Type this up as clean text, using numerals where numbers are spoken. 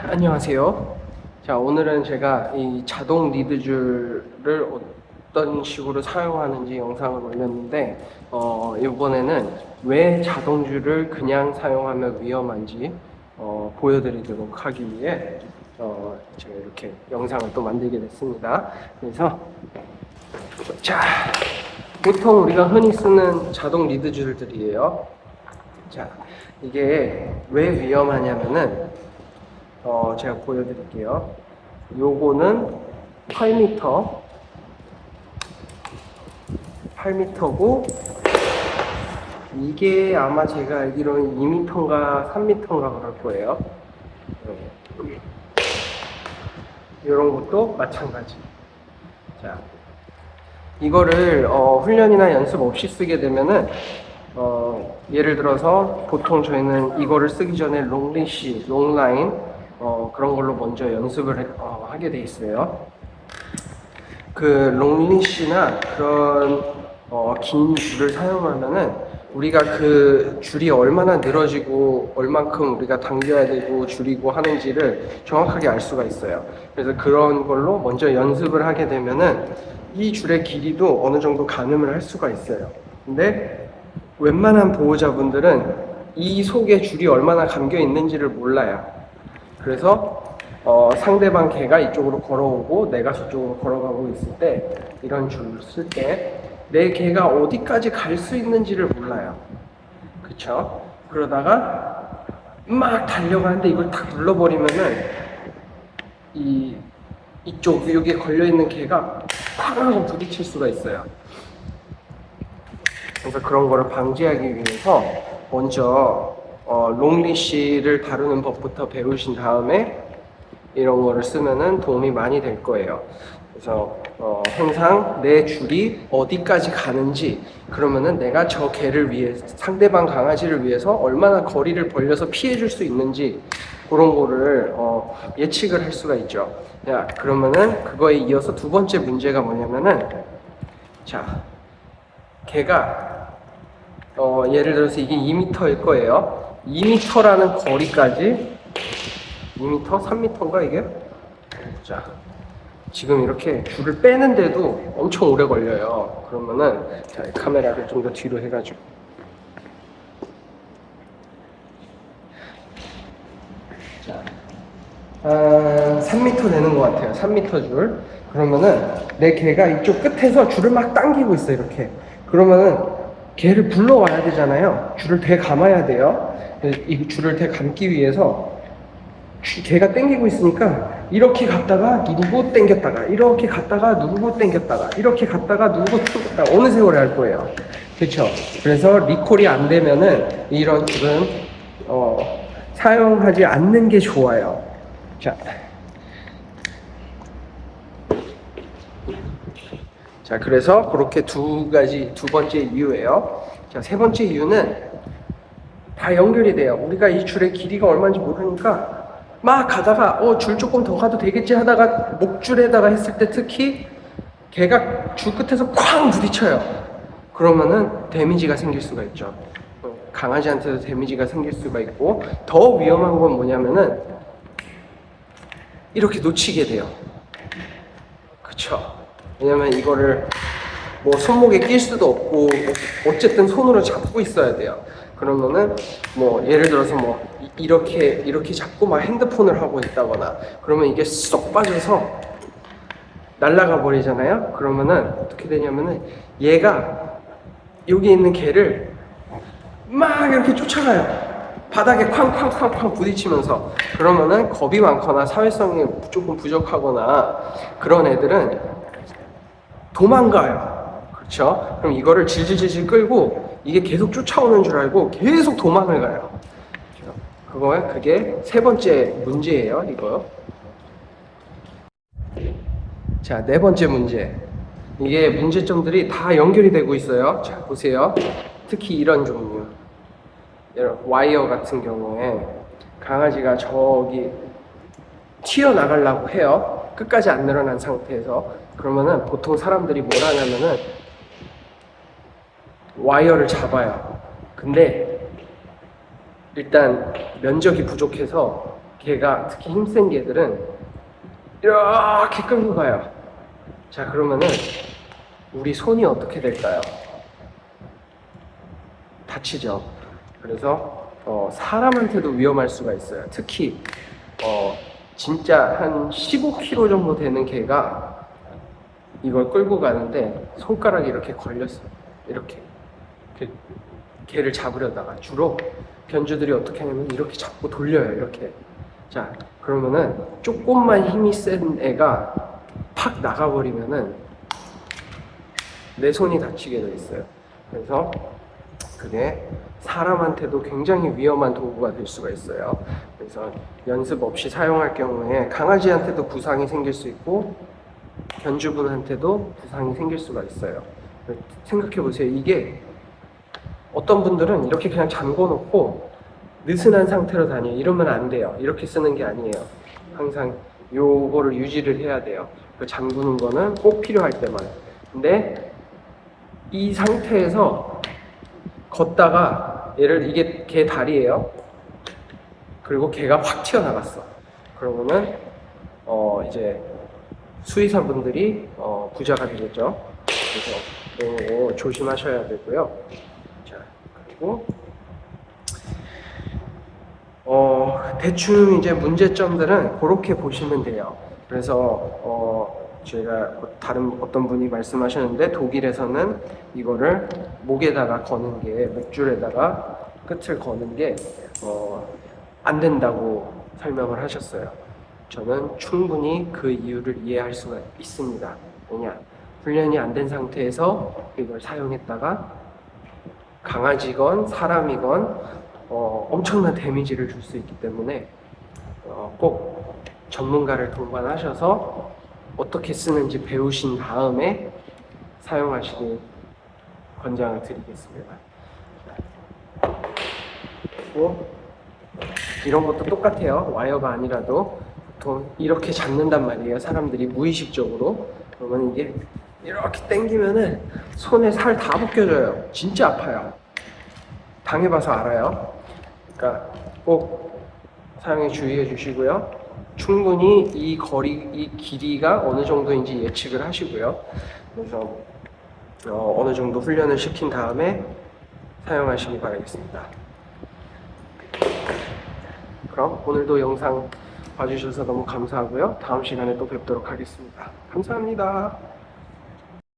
안녕하세요. 자, 오늘은 제가 이 자동 리드줄을 어떤 식으로 사용하는지 영상을 올렸는데, 이번에는 왜 자동줄을 그냥 사용하면 위험한지 보여드리도록 하기 위해 제가 이렇게 영상을 또 만들게 됐습니다. 그래서 자, 보통 우리가 흔히 쓰는 자동 리드줄들이에요. 자, 이게 왜 위험하냐면은 제가 보여드릴게요. 요거는 8m고 이게 아마 제가 알기로는 2m인가 3m인가 그럴 거예요. 이런 것도 마찬가지. 자, 이거를 훈련이나 연습 없이 쓰게 되면은 예를 들어서 보통 저희는 이거를 쓰기 전에 롱리시, 롱라인 그런 걸로 먼저 연습을 하게 돼 있어요. 그 롱리시나 그런 긴 줄을 사용하면은 우리가 그 줄이 얼마나 늘어지고 얼만큼 우리가 당겨야 되고 줄이고 하는지를 정확하게 알 수가 있어요. 그래서 그런 걸로 먼저 연습을 하게 되면은 이 줄의 길이도 어느 정도 가늠을 할 수가 있어요. 근데 웬만한 보호자분들은 이 속에 줄이 얼마나 감겨 있는지를 몰라요. 그래서 상대방 개가 이쪽으로 걸어오고 내가 저쪽으로 걸어가고 있을 때 이런 줄을 쓸 때 내 개가 어디까지 갈 수 있는지를 몰라요. 그쵸? 그러다가 막 달려가는데 이걸 탁 눌러버리면은 이쪽 여기에 걸려있는 개가 팡 하고 부딪힐 수가 있어요. 그래서 그런 거를 방지하기 위해서 먼저 롱리시를 다루는 법부터 배우신 다음에 이런 거를 쓰면은 도움이 많이 될 거예요. 그래서 항상 내 줄이 어디까지 가는지, 그러면은 내가 저 개를 위해서, 상대방 강아지를 위해서 얼마나 거리를 벌려서 피해 줄 수 있는지 그런 거를 예측을 할 수가 있죠. 자, 그러면은 그거에 이어서 두 번째 문제가 뭐냐면은, 자, 개가 예를 들어서 이게 2m일 거예요. 2m라는 거리까지 2m? 3m인가 이게? 자, 지금 이렇게 줄을 빼는데도 엄청 오래 걸려요. 그러면은 자, 카메라를 좀 더 뒤로 해가지고 자, 한 3m 되는 것 같아요. 3m 줄. 그러면은 내 개가 이쪽 끝에서 줄을 막 당기고 있어 이렇게. 그러면은 개를 불러와야 되잖아요. 줄을 대 감아야 돼요. 이 줄을 대 감기 위해서 걔가 당기고 있으니까 이렇게 갔다가 누르고 당겼다가 이렇게 갔다가 누르고 당겼다가 이렇게 갔다가 누르고 당겼다가 어느 세월에 할 거예요. 그렇죠? 그래서 리콜이 안 되면은 이런 줄은 사용하지 않는 게 좋아요. 자, 그래서 그렇게 두 번째 이유예요. 자, 세 번째 이유는 다 연결이 돼요. 우리가 이 줄의 길이가 얼마인지 모르니까 막 가다가 줄 조금 더 가도 되겠지 하다가 목줄에다가 했을 때 특히 걔가 줄 끝에서 쾅 부딪혀요. 그러면은 데미지가 생길 수가 있죠. 강아지한테도 데미지가 생길 수가 있고, 더 위험한 건 뭐냐면은 이렇게 놓치게 돼요. 그쵸? 왜냐면 이거를 뭐 손목에 낄 수도 없고 어쨌든 손으로 잡고 있어야 돼요. 그러면은 뭐 예를 들어서 뭐 이렇게 잡고 막 핸드폰을 하고 있다거나 그러면 이게 쏙 빠져서 날아가 버리잖아요. 그러면은 어떻게 되냐면은 얘가 여기 있는 개를 막 이렇게 쫓아가요. 바닥에 쾅쾅쾅쾅 부딪히면서. 그러면은 겁이 많거나 사회성이 조금 부족하거나 그런 애들은 도망가요. 그렇죠? 그럼 이거를 질질질질 끌고 이게 계속 쫓아오는 줄 알고 계속 도망을 가요. 그게 세 번째 문제예요, 이거. 자, 네 번째 문제. 이게 문제점들이 다 연결이 되고 있어요. 자, 보세요. 특히 이런 종류. 이런 와이어 같은 경우에 강아지가 저기 튀어나가려고 해요. 끝까지 안 늘어난 상태에서. 그러면은 보통 사람들이 뭘 하냐면은 와이어를 잡아요. 근데 일단 면적이 부족해서 개가, 특히 힘센 개들은 이렇게 끌고 가요. 자, 그러면은 우리 손이 어떻게 될까요? 다치죠. 그래서 사람한테도 위험할 수가 있어요. 특히 진짜 한 15kg 정도 되는 개가 이걸 끌고 가는데 손가락이 이렇게 걸렸어요. 이렇게 개를 잡으려다가 주로 견주들이 어떻게 하냐면 이렇게 잡고 돌려요. 이렇게. 자, 그러면은 조금만 힘이 센 애가 팍 나가버리면은 내 손이 다치게 돼 있어요. 그래서 그게 사람한테도 굉장히 위험한 도구가 될 수가 있어요. 그래서 연습 없이 사용할 경우에 강아지한테도 부상이 생길 수 있고 견주분한테도 부상이 생길 수가 있어요. 생각해 보세요. 이게 어떤 분들은 이렇게 그냥 잠궈 놓고 느슨한 상태로 다녀요. 이러면 안 돼요. 이렇게 쓰는 게 아니에요. 항상 요거를 유지를 해야 돼요. 그 잠그는 거는 꼭 필요할 때만. 근데 이 상태에서 걷다가 이게 개 다리예요. 그리고 개가 확 튀어나갔어. 그러면은 이제 수의사분들이 부자가 되겠죠. 그래서 너무 조심하셔야 되고요. 자, 그리고 대충 이제 문제점들은 그렇게 보시면 돼요. 그래서 제가 다른 어떤 분이 말씀하셨는데 독일에서는 이거를 목에다가 거는 게 목줄에다가 끝을 거는 게 안 된다고 설명을 하셨어요. 저는 충분히 그 이유를 이해할 수가 있습니다. 왜냐? 훈련이 안 된 상태에서 이걸 사용했다가 강아지건 사람이건 엄청난 데미지를 줄 수 있기 때문에 꼭 전문가를 동반하셔서 어떻게 쓰는지 배우신 다음에 사용하시길 권장을 드리겠습니다. 그리고 이런 것도 똑같아요. 와이어가 아니라도 보통 이렇게 잡는단 말이에요. 사람들이 무의식적으로. 그러면 이게 이렇게 당기면은 손에 살 다 벗겨져요. 진짜 아파요. 당해봐서 알아요. 그러니까 꼭 사용에 주의해 주시고요. 충분히 이 길이가 어느 정도인지 예측을 하시고요. 그래서 어느 정도 훈련을 시킨 다음에 사용하시기 바라겠습니다. 그럼 오늘도 영상 봐주셔서 너무 감사하고요. 다음 시간에 또 뵙도록 하겠습니다. 감사합니다.